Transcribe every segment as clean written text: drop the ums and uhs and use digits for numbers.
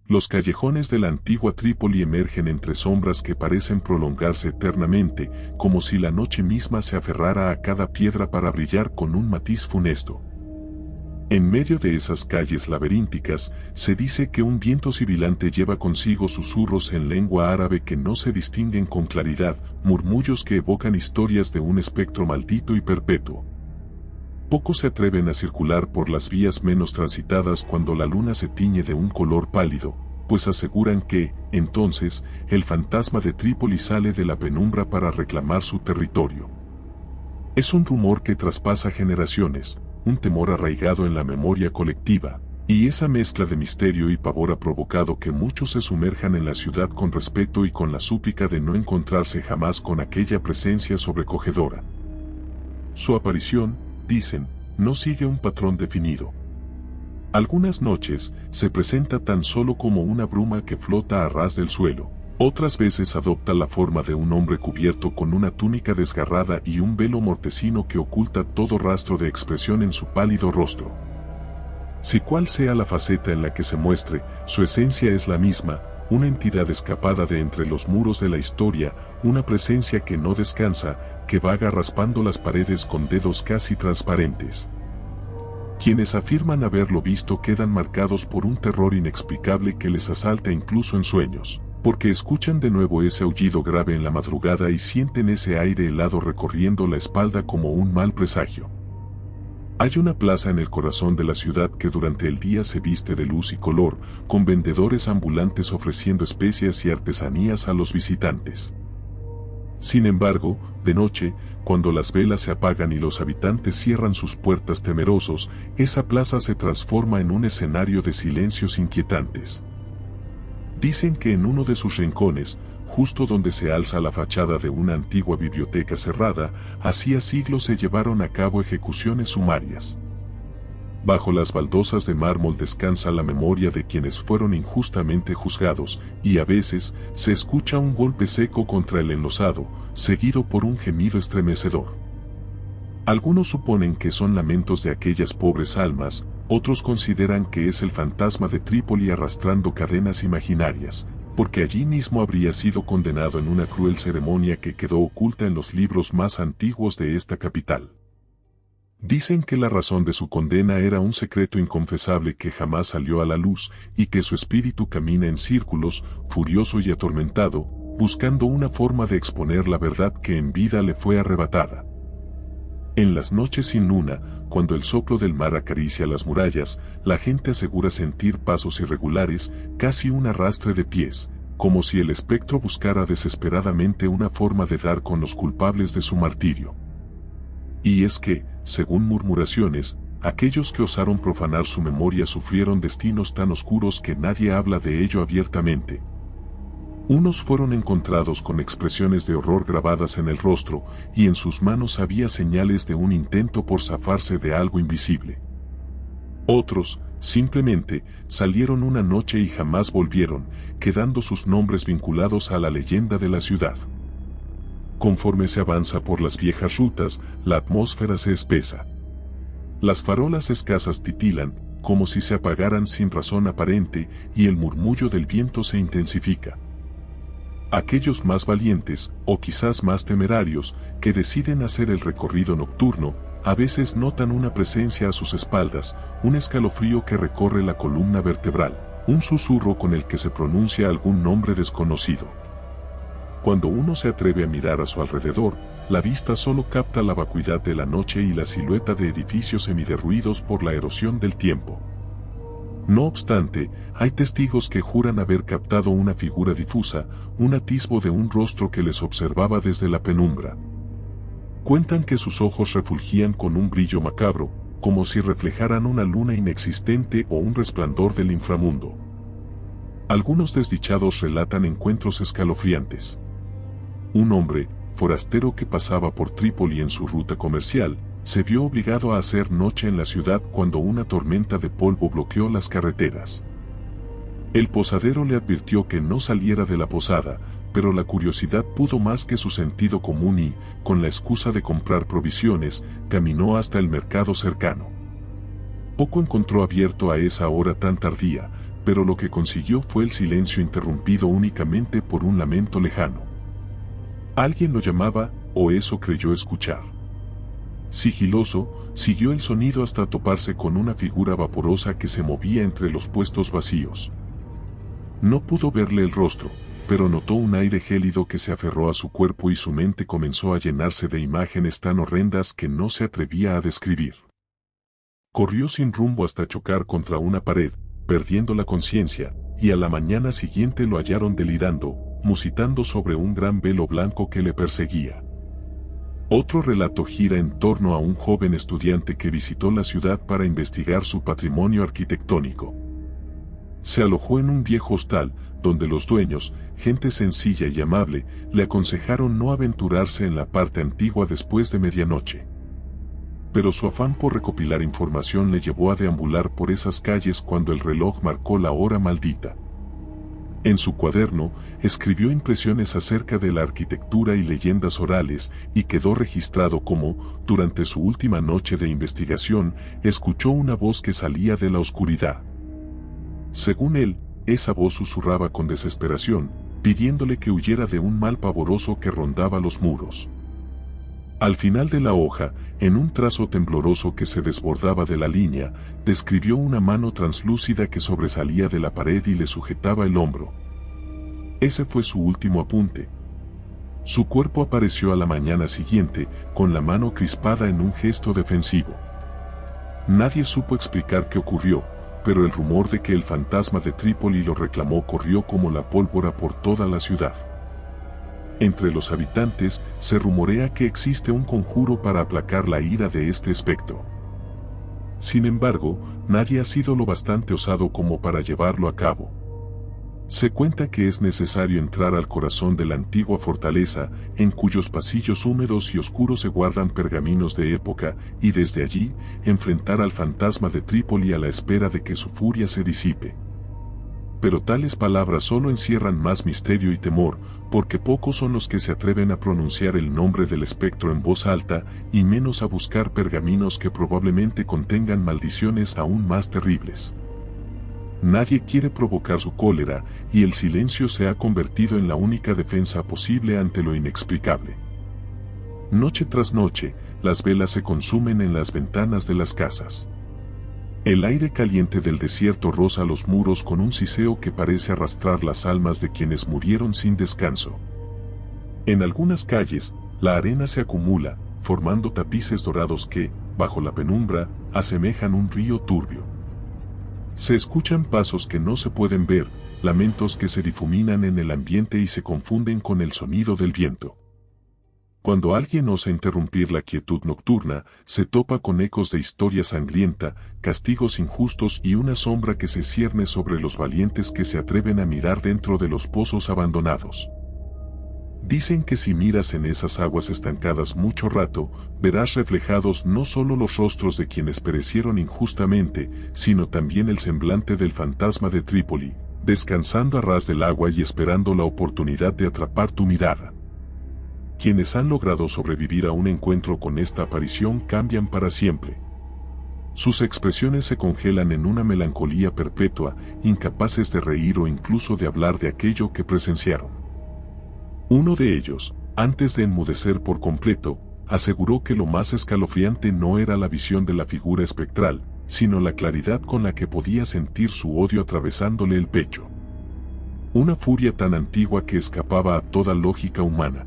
Los callejones de la antigua Trípoli emergen entre sombras que parecen prolongarse eternamente, como si la noche misma se aferrara a cada piedra para brillar con un matiz funesto. En medio de esas calles laberínticas, se dice que un viento sibilante lleva consigo susurros en lengua árabe que no se distinguen con claridad, murmullos que evocan historias de un espectro maldito y perpetuo. Pocos se atreven a circular por las vías menos transitadas cuando la luna se tiñe de un color pálido, pues aseguran que, entonces, el fantasma de Trípoli sale de la penumbra para reclamar su territorio. Es un rumor que traspasa generaciones, un temor arraigado en la memoria colectiva, y esa mezcla de misterio y pavor ha provocado que muchos se sumerjan en la ciudad con respeto y con la súplica de no encontrarse jamás con aquella presencia sobrecogedora. Su aparición, dicen, no sigue un patrón definido. Algunas noches se presenta tan solo como una bruma que flota a ras del suelo, otras veces adopta la forma de un hombre cubierto con una túnica desgarrada y un velo mortecino que oculta todo rastro de expresión en su pálido rostro. Si cual sea la faceta en la que se muestre, su esencia es la misma, una entidad escapada de entre los muros de la historia, una presencia que no descansa, que vaga raspando las paredes con dedos casi transparentes. Quienes afirman haberlo visto quedan marcados por un terror inexplicable que les asalta incluso en sueños, porque escuchan de nuevo ese aullido grave en la madrugada y sienten ese aire helado recorriendo la espalda como un mal presagio. Hay una plaza en el corazón de la ciudad que durante el día se viste de luz y color, con vendedores ambulantes ofreciendo especias y artesanías a los visitantes. Sin embargo, de noche, cuando las velas se apagan y los habitantes cierran sus puertas temerosos, esa plaza se transforma en un escenario de silencios inquietantes. Dicen que en uno de sus rincones, justo donde se alza la fachada de una antigua biblioteca cerrada, hacía siglos se llevaron a cabo ejecuciones sumarias. Bajo las baldosas de mármol descansa la memoria de quienes fueron injustamente juzgados, y a veces se escucha un golpe seco contra el enlosado, seguido por un gemido estremecedor. Algunos suponen que son lamentos de aquellas pobres almas, otros consideran que es el fantasma de Trípoli arrastrando cadenas imaginarias, porque allí mismo habría sido condenado en una cruel ceremonia que quedó oculta en los libros más antiguos de esta capital. Dicen que la razón de su condena era un secreto inconfesable que jamás salió a la luz y que su espíritu camina en círculos, furioso y atormentado, buscando una forma de exponer la verdad que en vida le fue arrebatada. En las noches sin luna, cuando el soplo del mar acaricia las murallas, la gente asegura sentir pasos irregulares, casi un arrastre de pies, como si el espectro buscara desesperadamente una forma de dar con los culpables de su martirio. Y es que, según murmuraciones, aquellos que osaron profanar su memoria sufrieron destinos tan oscuros que nadie habla de ello abiertamente. Unos fueron encontrados con expresiones de horror grabadas en el rostro, y en sus manos había señales de un intento por zafarse de algo invisible. Otros, simplemente, salieron una noche y jamás volvieron, quedando sus nombres vinculados a la leyenda de la ciudad. Conforme se avanza por las viejas rutas, la atmósfera se espesa. Las farolas escasas titilan, como si se apagaran sin razón aparente, y el murmullo del viento se intensifica. Aquellos más valientes, o quizás más temerarios, que deciden hacer el recorrido nocturno, a veces notan una presencia a sus espaldas, un escalofrío que recorre la columna vertebral, un susurro con el que se pronuncia algún nombre desconocido. Cuando uno se atreve a mirar a su alrededor, la vista solo capta la vacuidad de la noche y la silueta de edificios semiderruidos por la erosión del tiempo. No obstante, hay testigos que juran haber captado una figura difusa, un atisbo de un rostro que les observaba desde la penumbra. Cuentan que sus ojos refulgían con un brillo macabro, como si reflejaran una luna inexistente o un resplandor del inframundo. Algunos desdichados relatan encuentros escalofriantes. Un hombre, forastero que pasaba por Trípoli en su ruta comercial, se vio obligado a hacer noche en la ciudad cuando una tormenta de polvo bloqueó las carreteras. El posadero le advirtió que no saliera de la posada, pero la curiosidad pudo más que su sentido común y, con la excusa de comprar provisiones, caminó hasta el mercado cercano. Poco encontró abierto a esa hora tan tardía, pero lo que consiguió fue el silencio interrumpido únicamente por un lamento lejano. Alguien lo llamaba, o eso creyó escuchar. Sigiloso, siguió el sonido hasta toparse con una figura vaporosa que se movía entre los puestos vacíos. No pudo verle el rostro, pero notó un aire gélido que se aferró a su cuerpo y su mente comenzó a llenarse de imágenes tan horrendas que no se atrevía a describir. Corrió sin rumbo hasta chocar contra una pared, perdiendo la conciencia, y a la mañana siguiente lo hallaron delirando, musitando sobre un gran velo blanco que le perseguía. Otro relato gira en torno a un joven estudiante que visitó la ciudad para investigar su patrimonio arquitectónico. Se alojó en un viejo hostal, donde los dueños, gente sencilla y amable, le aconsejaron no aventurarse en la parte antigua después de medianoche. Pero su afán por recopilar información le llevó a deambular por esas calles cuando el reloj marcó la hora maldita. En su cuaderno, escribió impresiones acerca de la arquitectura y leyendas orales, y quedó registrado cómo, durante su última noche de investigación, escuchó una voz que salía de la oscuridad. Según él, esa voz susurraba con desesperación, pidiéndole que huyera de un mal pavoroso que rondaba los muros. Al final de la hoja, en un trazo tembloroso que se desbordaba de la línea, describió una mano translúcida que sobresalía de la pared y le sujetaba el hombro. Ese fue su último apunte. Su cuerpo apareció a la mañana siguiente, con la mano crispada en un gesto defensivo. Nadie supo explicar qué ocurrió, pero el rumor de que el fantasma de Trípoli lo reclamó corrió como la pólvora por toda la ciudad. Entre los habitantes, se rumorea que existe un conjuro para aplacar la ira de este espectro. Sin embargo, nadie ha sido lo bastante osado como para llevarlo a cabo. Se cuenta que es necesario entrar al corazón de la antigua fortaleza, en cuyos pasillos húmedos y oscuros se guardan pergaminos de época, y desde allí, enfrentar al fantasma de Trípoli a la espera de que su furia se disipe. Pero tales palabras solo encierran más misterio y temor, porque pocos son los que se atreven a pronunciar el nombre del espectro en voz alta, y menos a buscar pergaminos que probablemente contengan maldiciones aún más terribles. Nadie quiere provocar su cólera, y el silencio se ha convertido en la única defensa posible ante lo inexplicable. Noche tras noche, las velas se consumen en las ventanas de las casas. El aire caliente del desierto roza los muros con un siseo que parece arrastrar las almas de quienes murieron sin descanso. En algunas calles, la arena se acumula, formando tapices dorados que, bajo la penumbra, asemejan un río turbio. Se escuchan pasos que no se pueden ver, lamentos que se difuminan en el ambiente y se confunden con el sonido del viento. Cuando alguien osa interrumpir la quietud nocturna, se topa con ecos de historia sangrienta, castigos injustos y una sombra que se cierne sobre los valientes que se atreven a mirar dentro de los pozos abandonados. Dicen que si miras en esas aguas estancadas mucho rato, verás reflejados no solo los rostros de quienes perecieron injustamente, sino también el semblante del fantasma de Trípoli, descansando a ras del agua y esperando la oportunidad de atrapar tu mirada. Quienes han logrado sobrevivir a un encuentro con esta aparición cambian para siempre. Sus expresiones se congelan en una melancolía perpetua, incapaces de reír o incluso de hablar de aquello que presenciaron. Uno de ellos, antes de enmudecer por completo, aseguró que lo más escalofriante no era la visión de la figura espectral, sino la claridad con la que podía sentir su odio atravesándole el pecho. Una furia tan antigua que escapaba a toda lógica humana.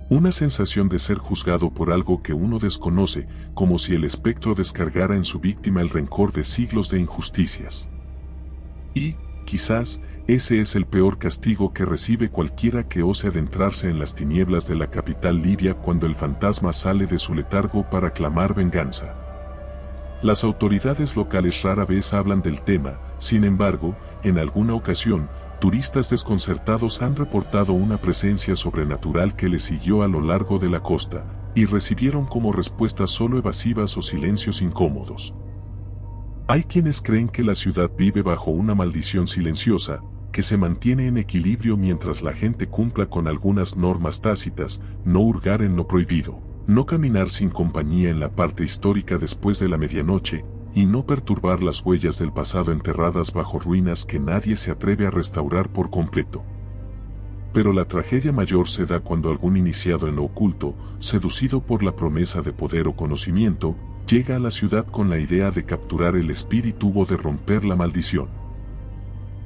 Una sensación de ser juzgado por algo que uno desconoce, como si el espectro descargara en su víctima el rencor de siglos de injusticias. Y, quizás, ese es el peor castigo que recibe cualquiera que ose adentrarse en las tinieblas de la capital libia cuando el fantasma sale de su letargo para clamar venganza. Las autoridades locales rara vez hablan del tema, sin embargo, en alguna ocasión, turistas desconcertados han reportado una presencia sobrenatural que les siguió a lo largo de la costa, y recibieron como respuesta solo evasivas o silencios incómodos. Hay quienes creen que la ciudad vive bajo una maldición silenciosa, que se mantiene en equilibrio mientras la gente cumpla con algunas normas tácitas, no hurgar en lo prohibido, no caminar sin compañía en la parte histórica después de la medianoche, y no perturbar las huellas del pasado enterradas bajo ruinas que nadie se atreve a restaurar por completo. Pero la tragedia mayor se da cuando algún iniciado en lo oculto, seducido por la promesa de poder o conocimiento, llega a la ciudad con la idea de capturar el espíritu o de romper la maldición.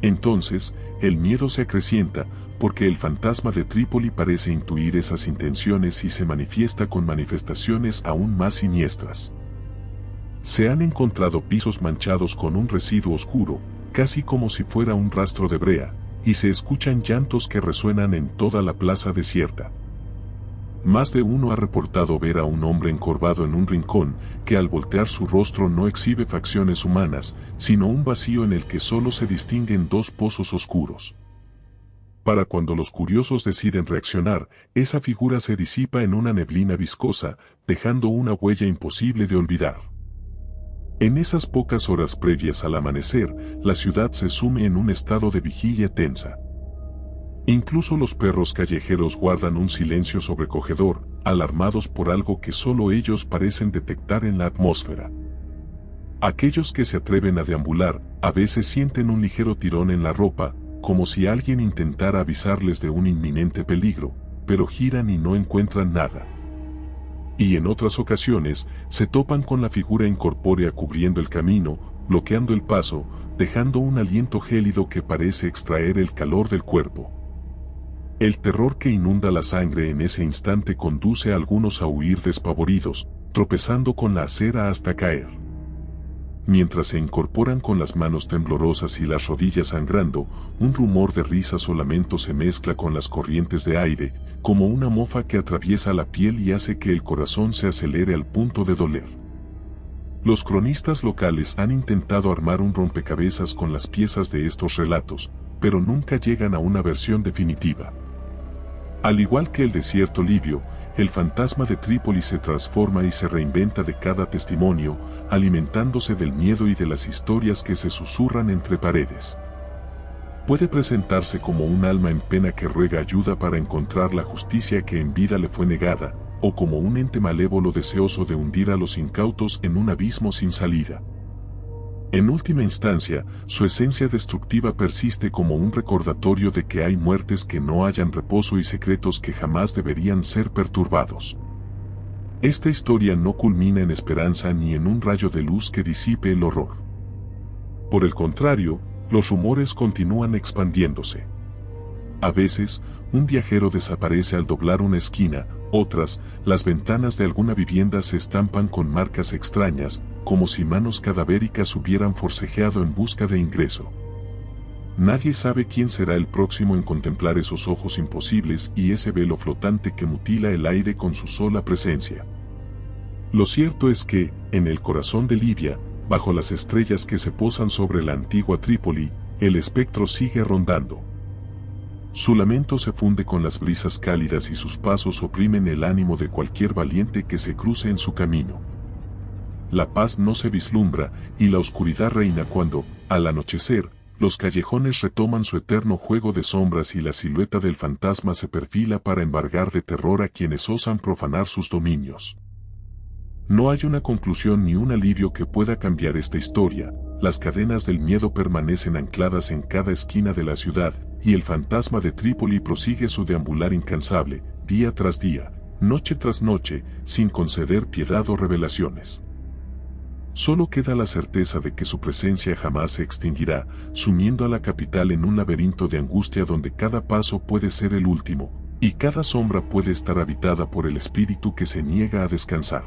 Entonces, el miedo se acrecienta, porque el fantasma de Trípoli parece intuir esas intenciones y se manifiesta con manifestaciones aún más siniestras. Se han encontrado pisos manchados con un residuo oscuro, casi como si fuera un rastro de brea, y se escuchan llantos que resuenan en toda la plaza desierta. Más de uno ha reportado ver a un hombre encorvado en un rincón, que al voltear su rostro no exhibe facciones humanas, sino un vacío en el que solo se distinguen dos pozos oscuros. Para cuando los curiosos deciden reaccionar, esa figura se disipa en una neblina viscosa, dejando una huella imposible de olvidar. En esas pocas horas previas al amanecer, la ciudad se sume en un estado de vigilia tensa. Incluso los perros callejeros guardan un silencio sobrecogedor, alarmados por algo que solo ellos parecen detectar en la atmósfera. Aquellos que se atreven a deambular, a veces sienten un ligero tirón en la ropa, como si alguien intentara avisarles de un inminente peligro, pero giran y no encuentran nada. Y en otras ocasiones, se topan con la figura incorpórea cubriendo el camino, bloqueando el paso, dejando un aliento gélido que parece extraer el calor del cuerpo. El terror que inunda la sangre en ese instante conduce a algunos a huir despavoridos, tropezando con la acera hasta caer. Mientras se incorporan con las manos temblorosas y las rodillas sangrando, un rumor de risas o lamentos se mezcla con las corrientes de aire, como una mofa que atraviesa la piel y hace que el corazón se acelere al punto de doler. Los cronistas locales han intentado armar un rompecabezas con las piezas de estos relatos, pero nunca llegan a una versión definitiva. Al igual que el desierto libio, el fantasma de Trípoli se transforma y se reinventa de cada testimonio, alimentándose del miedo y de las historias que se susurran entre paredes. Puede presentarse como un alma en pena que ruega ayuda para encontrar la justicia que en vida le fue negada, o como un ente malévolo deseoso de hundir a los incautos en un abismo sin salida. En última instancia, su esencia destructiva persiste como un recordatorio de que hay muertes que no hallan reposo y secretos que jamás deberían ser perturbados. Esta historia no culmina en esperanza ni en un rayo de luz que disipe el horror. Por el contrario, los rumores continúan expandiéndose. A veces, un viajero desaparece al doblar una esquina, otras, las ventanas de alguna vivienda se estampan con marcas extrañas, como si manos cadavéricas hubieran forcejeado en busca de ingreso. Nadie sabe quién será el próximo en contemplar esos ojos imposibles y ese velo flotante que mutila el aire con su sola presencia. Lo cierto es que, en el corazón de Libia, bajo las estrellas que se posan sobre la antigua Trípoli, el espectro sigue rondando. Su lamento se funde con las brisas cálidas y sus pasos oprimen el ánimo de cualquier valiente que se cruce en su camino. La paz no se vislumbra y la oscuridad reina cuando, al anochecer, los callejones retoman su eterno juego de sombras y la silueta del fantasma se perfila para embargar de terror a quienes osan profanar sus dominios. No hay una conclusión ni un alivio que pueda cambiar esta historia, las cadenas del miedo permanecen ancladas en cada esquina de la ciudad, y el fantasma de Trípoli prosigue su deambular incansable, día tras día, noche tras noche, sin conceder piedad o revelaciones. Solo queda la certeza de que su presencia jamás se extinguirá, sumiendo a la capital en un laberinto de angustia donde cada paso puede ser el último, y cada sombra puede estar habitada por el espíritu que se niega a descansar.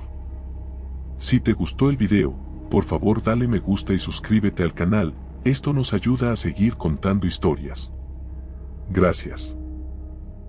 Si te gustó el video, por favor dale me gusta y suscríbete al canal, esto nos ayuda a seguir contando historias. Gracias.